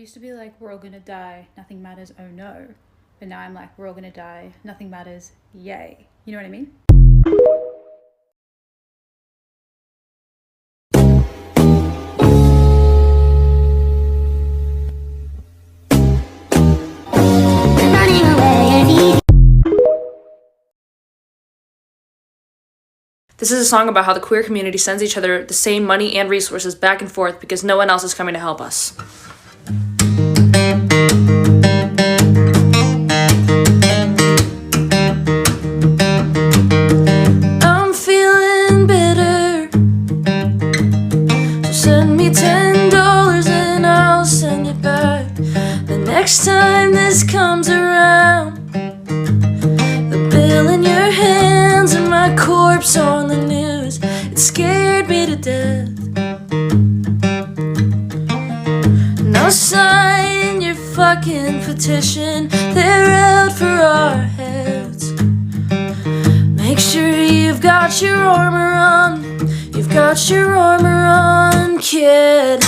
used to be like, we're all gonna die, nothing matters, oh no. But now I'm like, we're all gonna die, nothing matters, yay. You know what I mean? This is a song about how the queer community sends each other the same money and resources back and forth because no one else is coming to help us. I'm feeling bitter, so send me $10 and I'll send it back the next time this comes around. The bill in your hands and my corpse on the news, it scared me to death. Now sign your fucking petition, they're out for our heads. Make sure you've got your armor on, you've got your armor on, kid.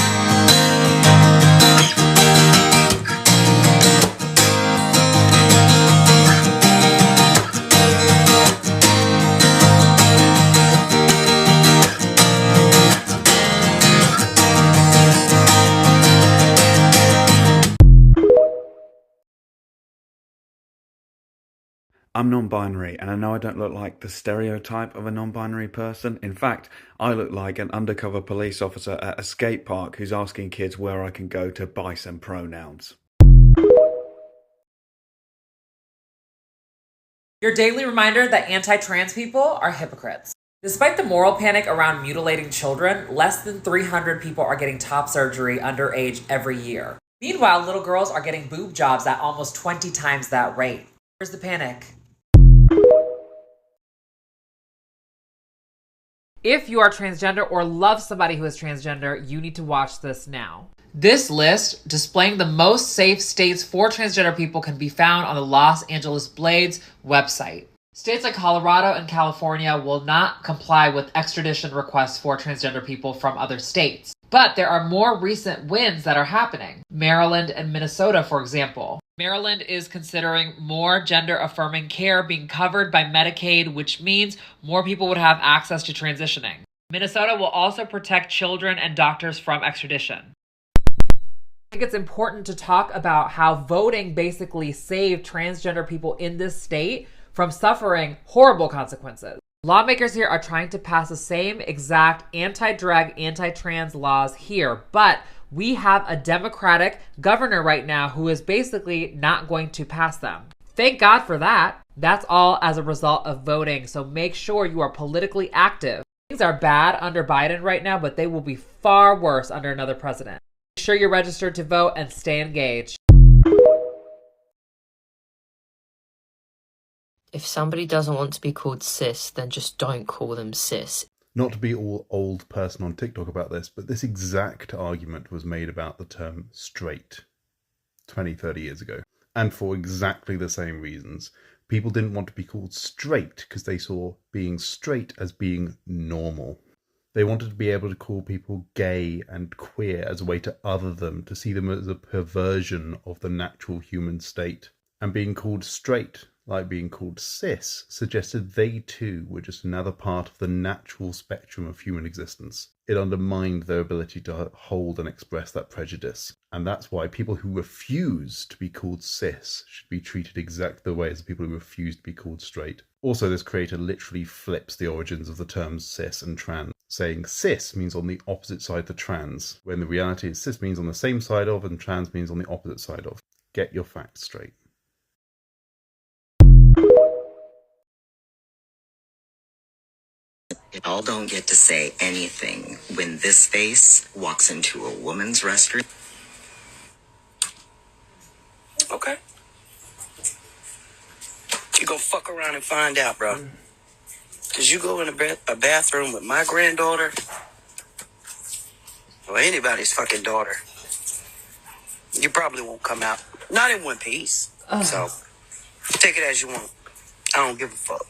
I'm non-binary, and I know I don't look like the stereotype of a non-binary person. In fact, I look like an undercover police officer at a skate park who's asking kids where I can go to buy some pronouns. Your daily reminder that anti-trans people are hypocrites. Despite the moral panic around mutilating children, less than 300 people are getting top surgery underage every year. Meanwhile, little girls are getting boob jobs at almost 20 times that rate. Where's the panic? If you are transgender or love somebody who is transgender, you need to watch this now. This list displaying the most safe states for transgender people can be found on the Los Angeles Blades website. States like Colorado and California will not comply with extradition requests for transgender people from other states. But there are more recent wins that are happening. Maryland and Minnesota, for example. Maryland is considering more gender-affirming care being covered by Medicaid, which means more people would have access to transitioning. Minnesota will also protect children and doctors from extradition. I think it's important to talk about how voting basically saved transgender people in this state from suffering horrible consequences. Lawmakers here are trying to pass the same exact anti-drag, anti-trans laws here, but we have a Democratic governor right now who is basically not going to pass them. Thank God for that. That's all as a result of voting, so make sure you are politically active. Things are bad under Biden right now, but they will be far worse under another president. Make sure you're registered to vote and stay engaged. If somebody doesn't want to be called cis, then just don't call them cis. Not to be all old person on TikTok about this, but this exact argument was made about the term straight 20, 30 years ago. And for exactly the same reasons. People didn't want to be called straight because they saw being straight as being normal. They wanted to be able to call people gay and queer as a way to other them, to see them as a perversion of the natural human state. And being called straight, like being called cis, suggested they too were just another part of the natural spectrum of human existence. It undermined their ability to hold and express that prejudice. And that's why people who refuse to be called cis should be treated exactly the way as the people who refuse to be called straight. Also, this creator literally flips the origins of the terms cis and trans, saying cis means on the opposite side to trans, when the reality is cis means on the same side of and trans means on the opposite side of. Get your facts straight. Y'all don't get to say anything when this face walks into a woman's restroom. Okay. You go fuck around and find out, bro. Cause you go in a bathroom with my granddaughter, or anybody's fucking daughter, you probably won't come out. Not in one piece. So, take it as you want. I don't give a fuck.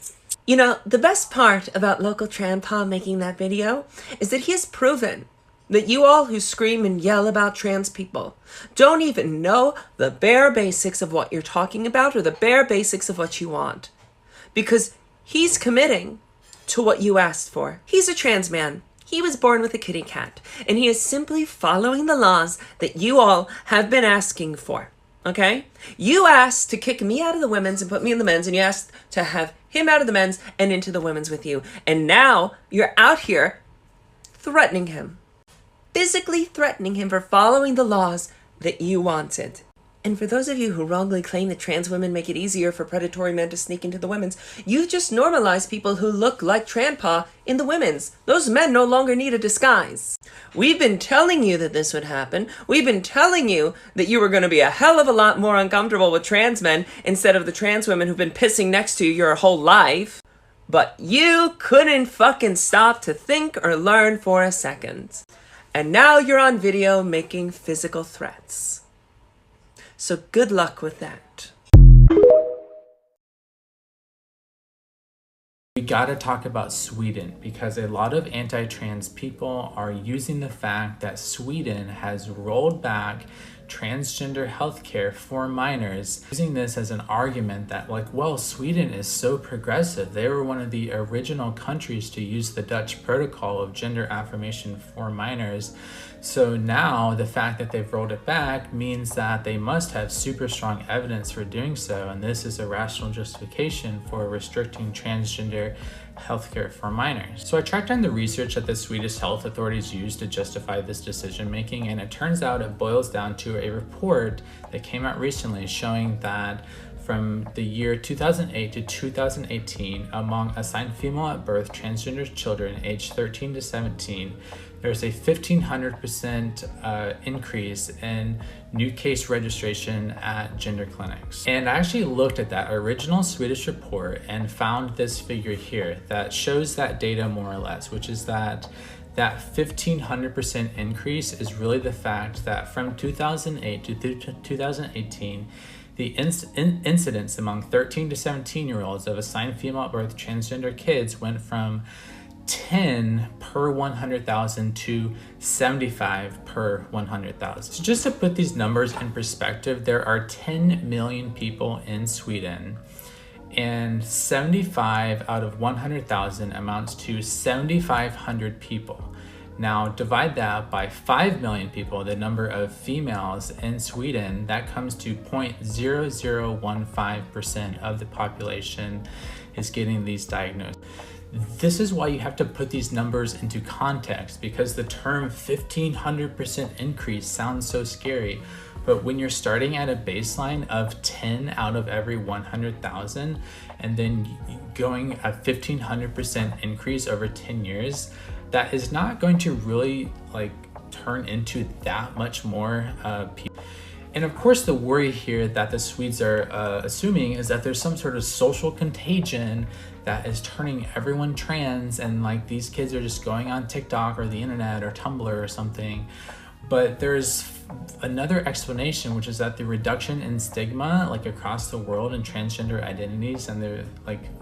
You know, the best part about local Tran Paw making that video is that he has proven that you all who scream and yell about trans people don't even know the bare basics of what you're talking about or the bare basics of what you want. Because he's committing to what you asked for. He's a trans man. He was born with a kitty cat. And he is simply following the laws that you all have been asking for. Okay? You asked to kick me out of the women's and put me in the men's, and you asked to have him out of the men's and into the women's with you. And now you're out here threatening him. Physically threatening him for following the laws that you wanted. And for those of you who wrongly claim that trans women make it easier for predatory men to sneak into the women's, you just normalize people who look like Tranpa in the women's. Those men no longer need a disguise. We've been telling you that this would happen. We've been telling you that you were going to be a hell of a lot more uncomfortable with trans men instead of the trans women who've been pissing next to you your whole life. But you couldn't fucking stop to think or learn for a second. And now you're on video making physical threats. So good luck with that. We gotta talk about Sweden, because a lot of anti-trans people are using the fact that Sweden has rolled back transgender healthcare for minors, using this as an argument that, like, well, Sweden is so progressive. They were one of the original countries to use the Dutch protocol of gender affirmation for minors. So now the fact that they've rolled it back means that they must have super strong evidence for doing so, and this is a rational justification for restricting transgender healthcare for minors. So I tracked down the research that the Swedish health authorities used to justify this decision making, and it turns out it boils down to a report that came out recently showing that from the year 2008 to 2018, among assigned female at birth transgender children aged 13 to 17, there's a 1,500% increase in new case registration at gender clinics. And I actually looked at that original Swedish report and found this figure here that shows that data more or less, which is that 1,500% increase is really the fact that from 2008 to 2018, the incidence among 13 to 17-year-olds of assigned female at birth transgender kids went from 10 per 100,000 to 75 per 100,000. So just to put these numbers in perspective, there are 10 million people in Sweden, and 75 out of 100,000 amounts to 7,500 people. Now divide that by 5 million people, the number of females in Sweden, that comes to 0.0015% of the population is getting these diagnoses. This is why you have to put these numbers into context, because the term 1,500% increase sounds so scary. But when you're starting at a baseline of 10 out of every 100,000 and then going a 1,500% increase over 10 years, that is not going to really turn into that much more people. And of course, the worry here that the Swedes are assuming is that there's some sort of social contagion that is turning everyone trans, and these kids are just going on TikTok or the internet or Tumblr or something. But there's another explanation, which is that the reduction in stigma across the world in transgender identities and the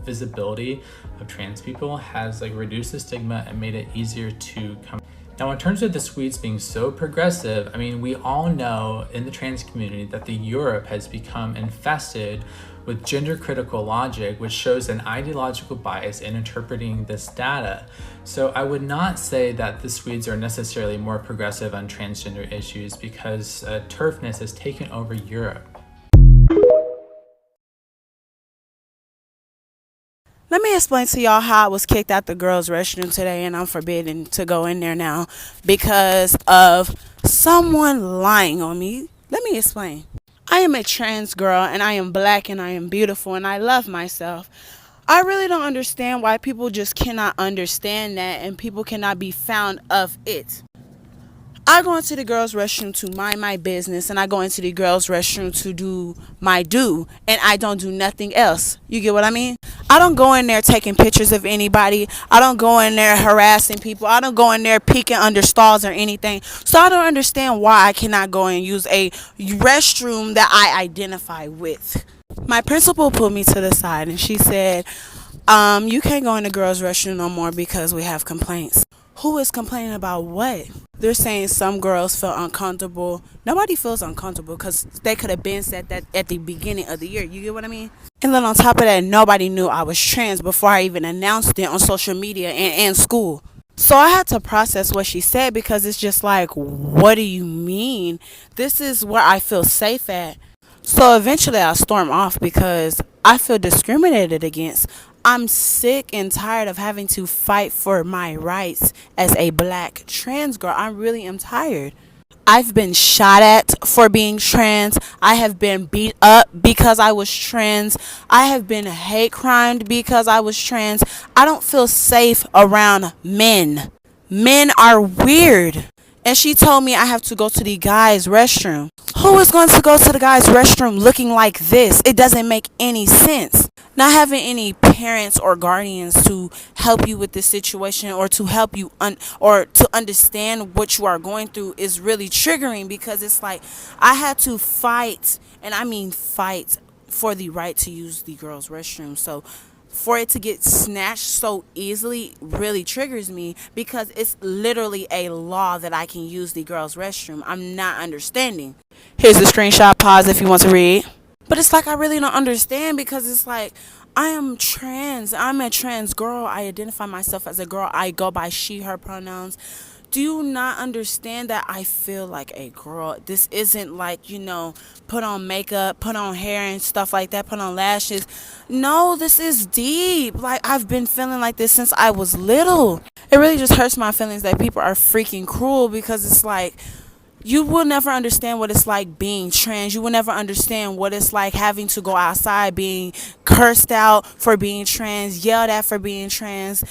visibility of trans people has reduced the stigma and made it easier to come. Now, in terms of the Swedes being so progressive, I mean, we all know in the trans community that Europe has become infested with gender critical logic, which shows an ideological bias in interpreting this data. So I would not say that the Swedes are necessarily more progressive on transgender issues, because turfness has taken over Europe. Let me explain to y'all how I was kicked out the girls' restroom today, and I'm forbidden to go in there now because of someone lying on me. Let me explain. I am a trans girl, and I am black, and I am beautiful, and I love myself. I really don't understand why people just cannot understand that, and people cannot be found of it. I go into the girls' restroom to mind my business, and I go into the girls' restroom to do my due, and I don't do nothing else. You get what I mean? I don't go in there taking pictures of anybody. I don't go in there harassing people. I don't go in there peeking under stalls or anything. So I don't understand why I cannot go and use a restroom that I identify with. My principal pulled me to the side, and she said, you can't go in the girls' restroom no more because we have complaints. Who is complaining about what? They're saying some girls feel uncomfortable. Nobody feels uncomfortable because they could have been said that at the beginning of the year. You get what I mean? And then on top of that, nobody knew I was trans before I even announced it on social media and school. So I had to process what she said because it's just like, what do you mean? This is where I feel safe at. So eventually I storm off because I feel discriminated against. I'm sick and tired of having to fight for my rights as a black trans girl. I really am tired. I've been shot at for being trans. I have been beat up because I was trans. I have been hate crimed because I was trans. I don't feel safe around men. Men are weird. And she told me I have to go to the guys' restroom. Who is going to go to the guys' restroom looking like this? It doesn't make any sense. Not having any parents or guardians to help you with this situation or to help you or to understand what you are going through is really triggering because it's like I had to fight, and I mean fight, for the right to use the girls' restroom. So for it to get snatched so easily really triggers me because it's literally a law that I can use the girls' restroom. I'm not understanding. Here's the screenshot. Pause if you want to read. But it's like I really don't understand because it's like I am trans. I'm a trans girl. I identify myself as a girl. I go by she, her pronouns. Do you not understand that I feel like a girl? This isn't like, put on makeup, put on hair and stuff like that, put on lashes. No, this is deep. Like, I've been feeling like this since I was little. It really just hurts my feelings that people are freaking cruel because it's like, you will never understand what it's like being trans. You will never understand what it's like having to go outside, being cursed out for being trans, yelled at for being trans,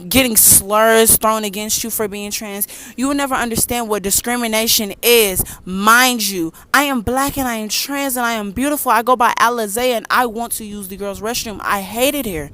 getting slurs thrown against you for being trans. You will never understand what discrimination is. Mind you, I am black and I am trans and I am beautiful. I go by Alizé and I want to use the girls' restroom. I hate it here.